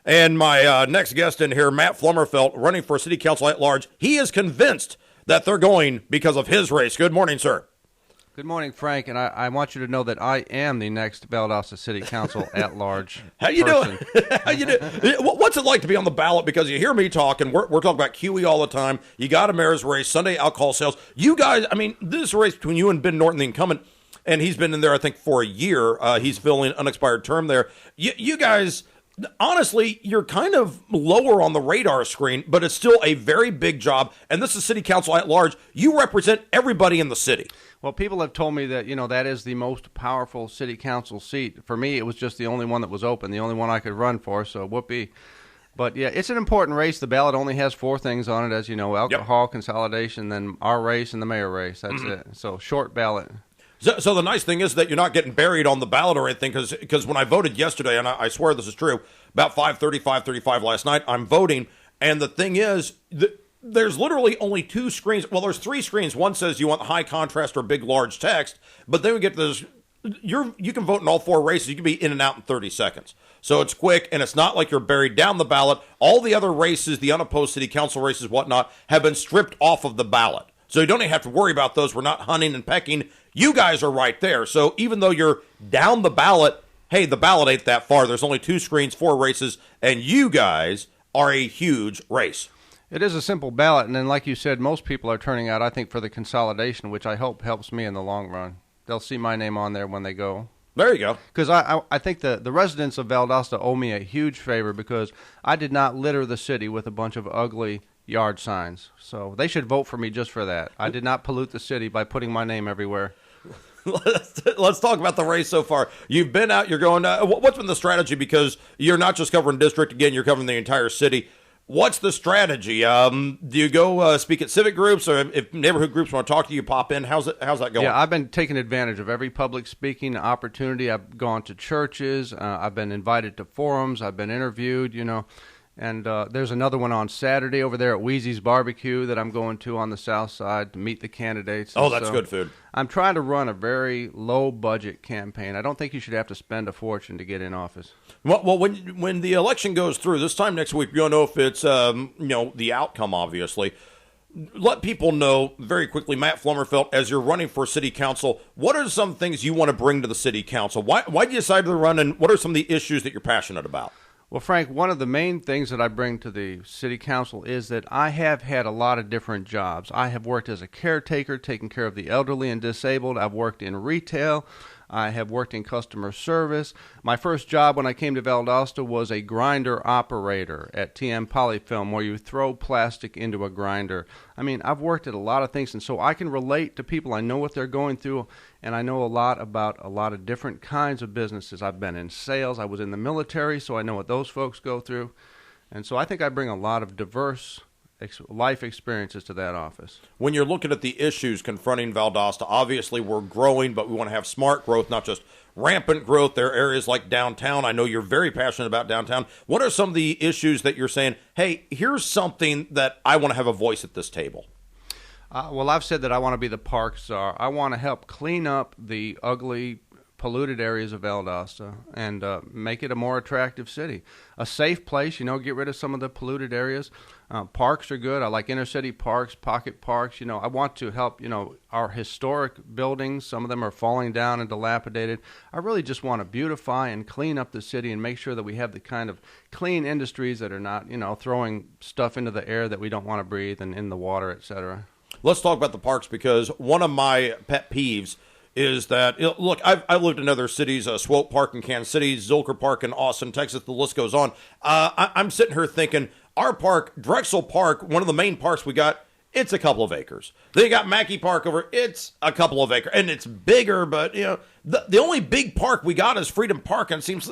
And my next guest in here, Matt Flumerfelt, running for city council at large. He is convinced that they're going because of his race. Good morning, sir. Good morning, Frank, and I want you to know that I am the next Valdosta City Council at-large How you person. doing? How you doing? What's it like to be on the ballot? Because you hear me talk, and we're talking about QE all the time. You got a mayor's race, Sunday alcohol sales. You guys, I mean, this race between you and Ben Norton, the incumbent, and he's been in there, I think, for a year. He's filling an unexpired term there. You guys, honestly, you're kind of lower on the radar screen, but it's still a very big job, and this is city council at large. You represent everybody in the city. Well, people have told me that, that is the most powerful city council seat. For me, it was just the only one that was open, the only one I could run for, so whoopee. But, yeah, it's an important race. The ballot only has 4 things on it, as you know, alcohol, consolidation, then our race, and the mayor race. That's it. So, short ballot. So the nice thing is that you're not getting buried on the ballot or anything, because when I voted yesterday, and I swear this is true, about 5:35 last night, I'm voting, and the thing is, there's literally only 2 screens. Well, there's 3 screens. One says you want high contrast or big, large text, but then we get this. You can vote in all 4 races. You can be in and out in 30 seconds. So it's quick, and it's not like you're buried down the ballot. All the other races, the unopposed city council races, whatnot, have been stripped off of the ballot. So you don't even have to worry about those. We're not hunting and pecking. You guys are right there. So even though you're down the ballot, hey, the ballot ain't that far. There's only 2 screens, 4 races, and you guys are a huge race. It is a simple ballot, and then like you said, most people are turning out, I think, for the consolidation, which I hope helps me in the long run. They'll see my name on there when they go. There you go. Because I think the residents of Valdosta owe me a huge favor because I did not litter the city with a bunch of ugly yard signs. So they should vote for me just for that. I did not pollute the city by putting my name everywhere. Let's talk about the race so far. You've been out, you're going, what's been the strategy? Because you're not just covering district, again, you're covering the entire city. What's the strategy? Do you go speak at civic groups, or if neighborhood groups want to talk to you, pop in? How's that going? Yeah, I've been taking advantage of every public speaking opportunity. I've gone to churches. I've been invited to forums. I've been interviewed, And there's another one on Saturday over there at Wheezy's Barbecue that I'm going to on the south side to meet the candidates. Oh, that's good food. I'm trying to run a very low-budget campaign. I don't think you should have to spend a fortune to get in office. Well, when the election goes through, this time next week, you'll know if it's, the outcome, obviously. Let people know very quickly, Matt Flumerfelt, as you're running for city council, what are some things you want to bring to the city council? Why did you decide to run, and what are some of the issues that you're passionate about? Well, Frank, one of the main things that I bring to the city council is that I have had a lot of different jobs. I have worked as a caretaker, taking care of the elderly and disabled. I've worked in retail. I have worked in customer service. My first job when I came to Valdosta was a grinder operator at TM Polyfilm, where you throw plastic into a grinder. I mean, I've worked at a lot of things, and so I can relate to people. I know what they're going through, and I know a lot about a lot of different kinds of businesses. I've been in sales. I was in the military, so I know what those folks go through. And so I think I bring a lot of diverse life experiences to that office. When you're looking at the issues confronting Valdosta, obviously we're growing, but we want to have smart growth, not just rampant growth. There are areas like downtown. I know you're very passionate about downtown. What are some of the issues that you're saying, hey, here's something that I want to have a voice at this table? Well, I've said that I want to be the park czar. I want to help clean up the ugly, polluted areas of Valdosta and make it a more attractive city. A safe place, get rid of some of the polluted areas. Parks are good. I like inner city parks, pocket parks. I want to help, our historic buildings. Some of them are falling down and dilapidated. I really just want to beautify and clean up the city and make sure that we have the kind of clean industries that are not, throwing stuff into the air that we don't want to breathe and in the water, etc. Let's talk about the parks, because one of my pet peeves is that, look, I've lived in other cities, Swope Park in Kansas City, Zilker Park in Austin, Texas, the list goes on. I'm sitting here thinking, our park, Drexel Park, one of the main parks we got, it's a couple of acres. Then you got Mackey Park over, it's a couple of acres. And it's bigger, but, the only big park we got is Freedom Park. And it seems,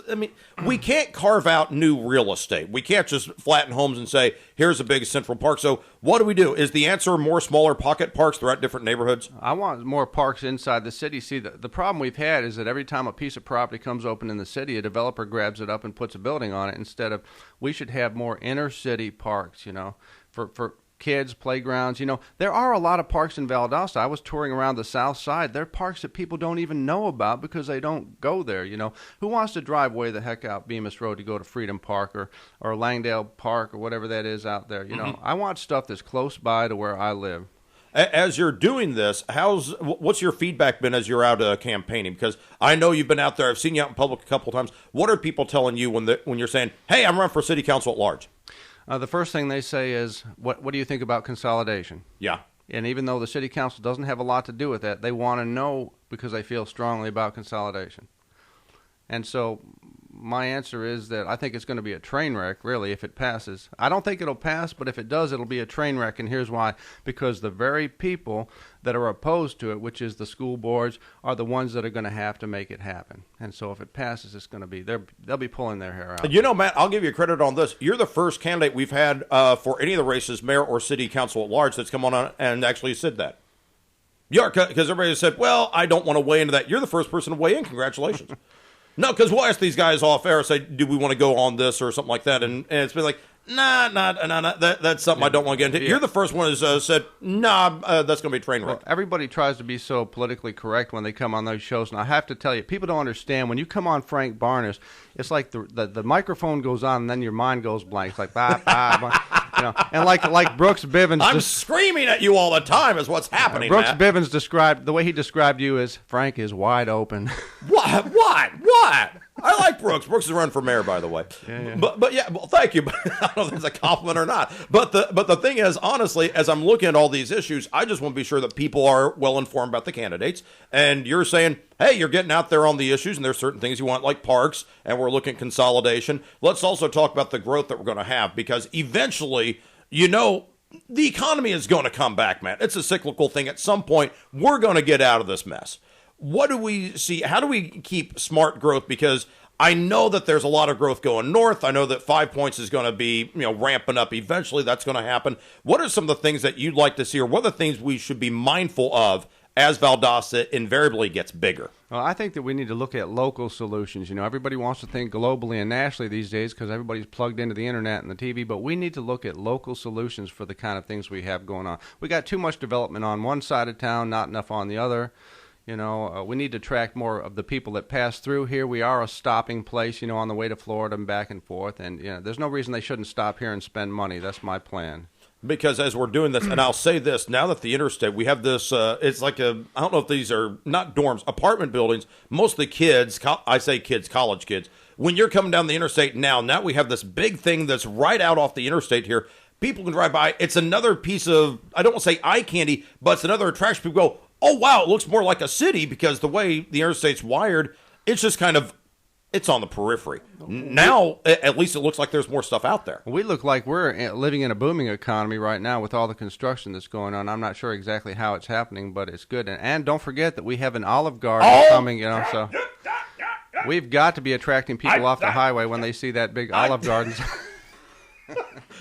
we can't carve out new real estate. We can't just flatten homes and say, here's a big central park. So what do we do? Is the answer more smaller pocket parks throughout different neighborhoods? I want more parks inside the city. See, the problem we've had is that every time a piece of property comes open in the city, a developer grabs it up and puts a building on it, instead of, we should have more inner city parks, for kids, playgrounds. There are a lot of parks in Valdosta. I was touring around the south side. There are parks that people don't even know about because they don't go there. Who wants to drive way the heck out Bemis Road to go to Freedom Park or Langdale Park or whatever that is out there? I want stuff that's close by to where I live. As you're doing this, what's your feedback been as you're out campaigning? Because I know you've been out there. I've seen you out in public a couple of times. What are people telling you when you're saying, "Hey, I'm running for city council at large"? The first thing they say is, "What do you think about consolidation?" Yeah. And even though the city council doesn't have a lot to do with that, they want to know because they feel strongly about consolidation. And so my answer is that I think it's going to be a train wreck, really, if it passes. I don't think it'll pass, but if it does, it'll be a train wreck, and here's why. Because the very people that are opposed to it, which is the school boards, are the ones that are going to have to make it happen. And so if it passes, it's going to be, they'll be pulling their hair out. Matt, I'll give you credit on this. You're the first candidate we've had for any of the races, mayor or city council at large, that's come on and actually said that. Because everybody said, well, I don't want to weigh into that. You're the first person to weigh in. Congratulations. No, because we'll ask these guys off air, say, do we want to go on this or something like that? And it's been like, nah, that's something I don't want to get into. You're the first one who's said, that's going to be a train wreck. Well, everybody tries to be so politically correct when they come on those shows, and I have to tell you, people don't understand. When you come on Frank Barnes, it's like the microphone goes on, and then your mind goes blank. It's like, bah, bah, bah. And like Brooks Bivens. I'm screaming at you all the time is what's happening, Brooks Matt. Bivens the way he described you is, Frank is wide open. What? I like Brooks. Brooks is running for mayor, by the way. Yeah. But yeah, well, thank you. I don't know if it's a compliment or not. But the thing is, honestly, as I'm looking at all these issues, I just want to be sure that people are well informed about the candidates. And you're saying, hey, you're getting out there on the issues, and there's certain things you want, like parks, and we're looking at consolidation. Let's also talk about the growth that we're going to have, because eventually, the economy is going to come back, man. It's a cyclical thing. At some point, we're going to get out of this mess. What do we see? How do we keep smart growth? Because I know that there's a lot of growth going north. I know that 5 Points is going to be, ramping up. Eventually, that's going to happen. What are some of the things that you'd like to see, or what are the things we should be mindful of as Valdosta invariably gets bigger? Well, I think that we need to look at local solutions. Everybody wants to think globally and nationally these days because everybody's plugged into the internet and the TV, but we need to look at local solutions for the kind of things we have going on. We got too much development on one side of town, not enough on the other. We need to attract more of the people that pass through here. We are a stopping place, on the way to Florida and back and forth. And, there's no reason they shouldn't stop here and spend money. That's my plan. Because as we're doing this, and I'll say this, now that the interstate, we have this, it's like I don't know if these are not dorms, apartment buildings, mostly kids, I say kids, college kids. When you're coming down the interstate now we have this big thing that's right out off the interstate here. People can drive by. It's another piece of, I don't want to say eye candy, but it's another attraction. People go, oh, wow, it looks more like a city, because the way the interstate's wired, it's just kind of, it's on the periphery. Now, at least it looks like there's more stuff out there. We look like we're living in a booming economy right now with all the construction that's going on. I'm not sure exactly how it's happening, but it's good. And don't forget that we have an Olive Garden coming, so we've got to be attracting people off the highway when they see that big Olive Garden.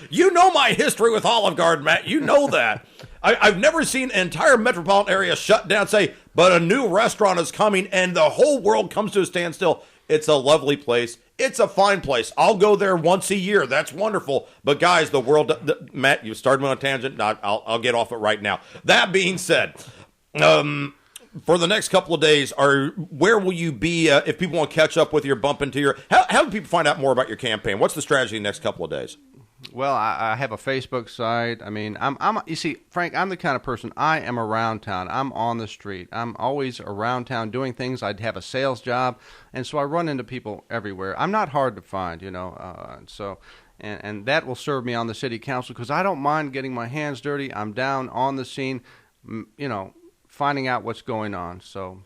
You know my history with Olive Garden, Matt. You know that. I've never seen an entire metropolitan area shut down, say, but a new restaurant is coming, and the whole world comes to a standstill. It's a lovely place. It's a fine place. I'll go there once a year. That's wonderful. But, guys, the world... Matt, you started me on a tangent. I'll get off it right now. That being said, for the next couple of days, where will you be if people want to catch up with you or bump into your... How do people find out more about your campaign? What's the strategy the next couple of days? Well, I have a Facebook site. I mean, you see, Frank, I'm the kind of person, I am around town. I'm on the street. I'm always around town doing things. I'd have a sales job, and so I run into people everywhere. I'm not hard to find, and that will serve me on the city council because I don't mind getting my hands dirty. I'm down on the scene, finding out what's going on, so...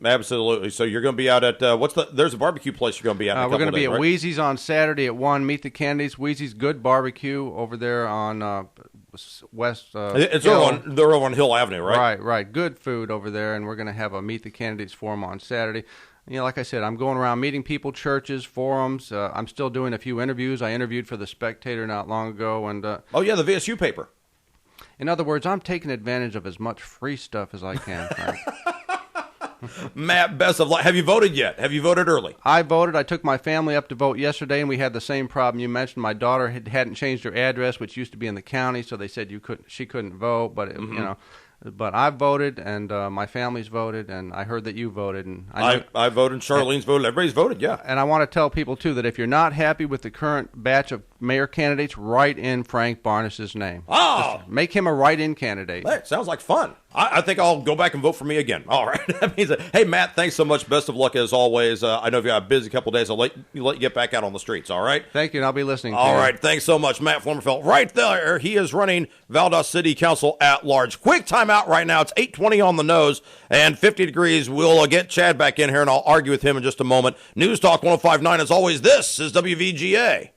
Absolutely. So you're going to be out at there's a barbecue place you're going to be at. We're going to be at Wheezy's on Saturday at 1. Meet the candidates. Wheezy's good barbecue over there on West. They're over on Hill Avenue, right? Right. Good food over there, and we're going to have a Meet the Candidates forum on Saturday. Like I said, I'm going around meeting people, churches, forums. I'm still doing a few interviews. I interviewed for the Spectator not long ago, and the VSU paper. In other words, I'm taking advantage of as much free stuff as I can, Frank. Matt, best of luck. Have you voted yet? Have you voted early? I voted. I took my family up to vote yesterday, and we had the same problem you mentioned. My daughter hadn't changed her address, which used to be in the county, so they said she couldn't vote. But you know, but I voted, and my family's voted, and I heard that you voted, and I voted. Charlene's voted. Everybody's voted. Yeah. And I want to tell people too that if you're not happy with the current batch of mayor candidates, write in Frank Barnes's name. Oh, just make him a write-in candidate. That sounds like fun. I think I'll go back and vote for me again. All right. That means hey, Matt, thanks so much. Best of luck as always. I know if you have a busy couple of days, I'll let you get back out on the streets. All right. Thank you, and I'll be listening. All right. Thanks so much, Matt Flumerfelt. Right there, he is running Valdosta City Council at large. Quick timeout right now. It's 8:20 on the nose and 50 degrees. We'll get Chad back in here, and I'll argue with him in just a moment. News Talk 105.9. As always, this is WVGA.